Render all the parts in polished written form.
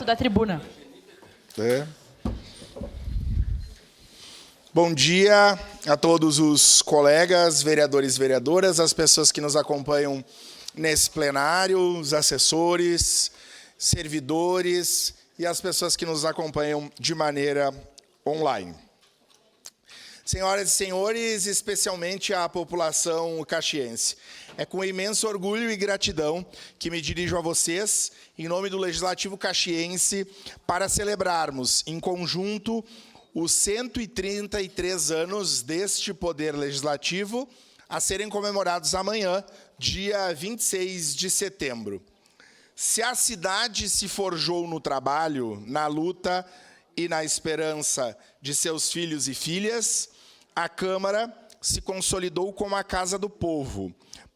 Renato, da tribuna. Bom dia a todos os colegas, vereadores e vereadoras, as pessoas que nos acompanham nesse plenário, os assessores, servidores e as pessoas que nos acompanham de maneira online. Senhoras e senhores, especialmente a população caxiense, é com imenso orgulho e gratidão que me dirijo a vocês, em nome do Legislativo caxiense, para celebrarmos, em conjunto, os 133 anos deste Poder Legislativo, a serem comemorados amanhã, dia 26 de setembro. Se a cidade se forjou no trabalho, na luta e na esperança de seus filhos e filhas, a Câmara se consolidou como a Casa do Povo,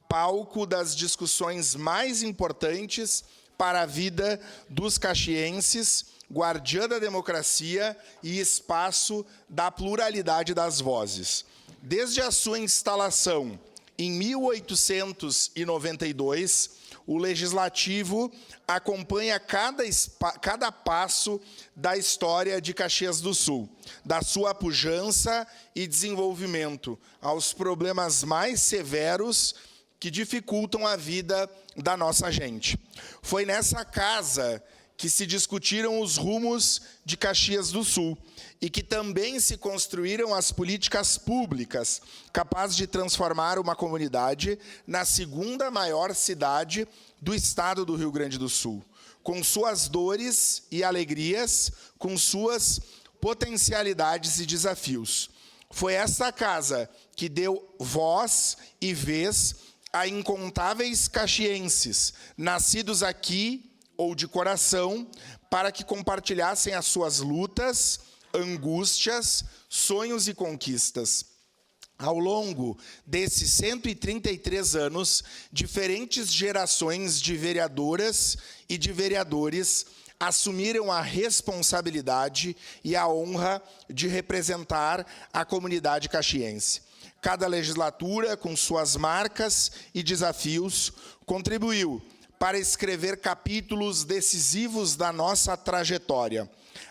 palco das discussões mais importantes para a vida dos caxienses, guardiã da democracia e espaço da pluralidade das vozes. Desde a sua instalação em 1892, o Legislativo acompanha cada passo da história de Caxias do Sul, da sua pujança e desenvolvimento, aos problemas mais severos que dificultam a vida da nossa gente. Foi nessa casa que se discutiram os rumos de Caxias do Sul e que também se construíram as políticas públicas capazes de transformar uma comunidade na segunda maior cidade do estado do Rio Grande do Sul, com suas dores e alegrias, com suas potencialidades e desafios. Foi essa casa que deu voz e vez a incontáveis caxienses, nascidos aqui ou de coração, para que compartilhassem as suas lutas, angústias, sonhos e conquistas. Ao longo desses 133 anos, diferentes gerações de vereadoras e de vereadores assumiram a responsabilidade e a honra de representar a comunidade caxiense. Cada legislatura, com suas marcas e desafios, contribuiu para escrever capítulos decisivos da nossa trajetória.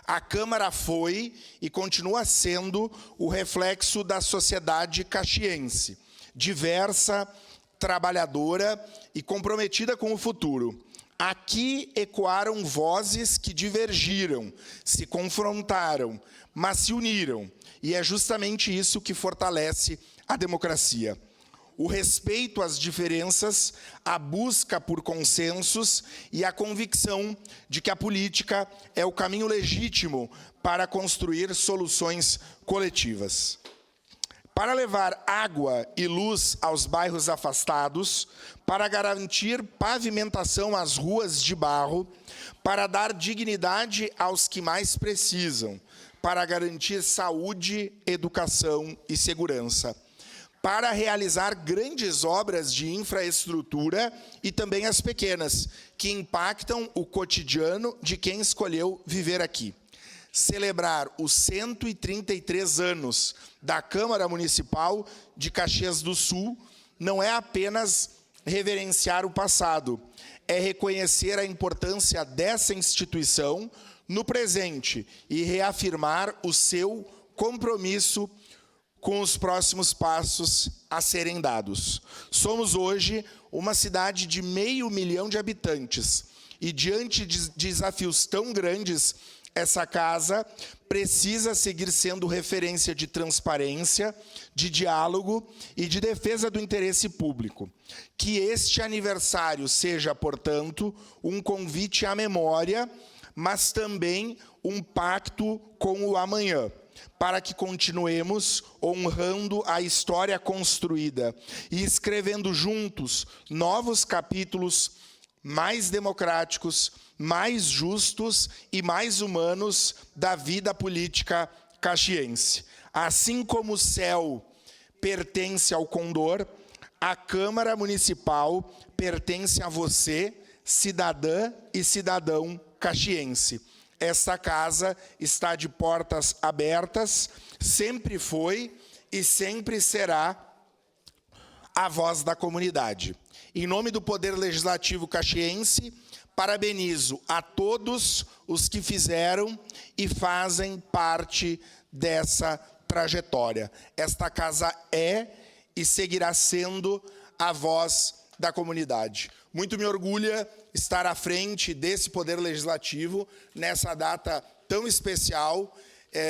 A Câmara foi e continua sendo o reflexo da sociedade caxiense, diversa, trabalhadora e comprometida com o futuro. Aqui ecoaram vozes que divergiram, se confrontaram, mas se uniram, e é justamente isso que fortalece a democracia. O respeito às diferenças, a busca por consensos e a convicção de que a política é o caminho legítimo para construir soluções coletivas. Para levar água e luz aos bairros afastados, para garantir pavimentação às ruas de barro, para dar dignidade aos que mais precisam, para garantir saúde, educação e segurança, para realizar grandes obras de infraestrutura e também as pequenas, que impactam o cotidiano de quem escolheu viver aqui. Celebrar os 133 anos da Câmara Municipal de Caxias do Sul não é apenas reverenciar o passado, é reconhecer a importância dessa instituição no presente e reafirmar o seu compromisso com os próximos passos a serem dados. Somos hoje uma cidade de 500 mil de habitantes e, diante de desafios tão grandes, essa casa precisa seguir sendo referência de transparência, de diálogo e de defesa do interesse público. Que este aniversário seja, portanto, um convite à memória, mas também um pacto com o amanhã, para que continuemos honrando a história construída e escrevendo juntos novos capítulos mais democráticos, mais justos e mais humanos da vida política caxiense. Assim como o céu pertence ao Condor, a Câmara Municipal pertence a você, cidadã e cidadão caxiense. Esta casa está de portas abertas, sempre foi e sempre será a voz da comunidade. Em nome do Poder Legislativo caxiense, parabenizo a todos os que fizeram e fazem parte dessa trajetória. Esta casa é e seguirá sendo a voz da comunidade. Muito me orgulha estar à frente desse Poder Legislativo, nessa data tão especial,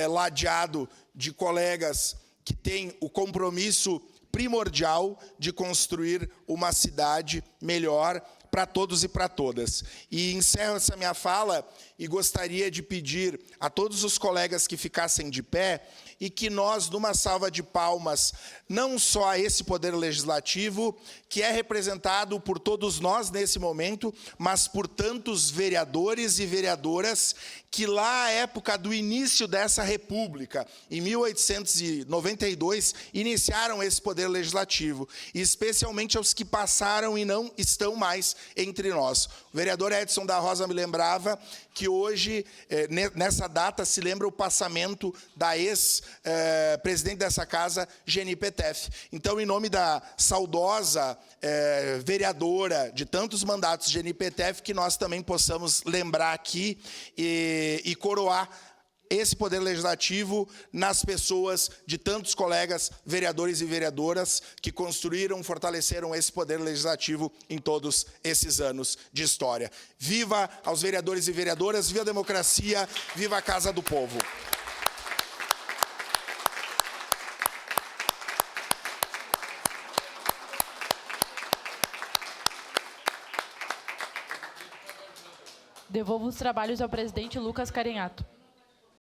ladeado de colegas que têm o compromisso primordial de construir uma cidade melhor para todos e para todas. E encerro essa minha fala e gostaria de pedir a todos os colegas que ficassem de pé e que nós, numa salva de palmas, não só a esse Poder Legislativo, que é representado por todos nós nesse momento, mas por tantos vereadores e vereadoras que lá à época do início dessa República, em 1892, iniciaram esse Poder Legislativo, e especialmente aos que passaram e não estão mais entre nós. O vereador Edson da Rosa me lembrava que hoje, nessa data, se lembra o passamento da ex-presidente dessa casa, Geni Petef. Então, em nome da saudosa vereadora de tantos mandatos, Geni Petef, que nós também possamos lembrar aqui e coroar esse Poder Legislativo nas pessoas de tantos colegas, vereadores e vereadoras, que construíram, fortaleceram esse Poder Legislativo em todos esses anos de história. Viva aos vereadores e vereadoras, viva a democracia, viva a Casa do Povo. Devolvo os trabalhos ao presidente Lucas Carenhato.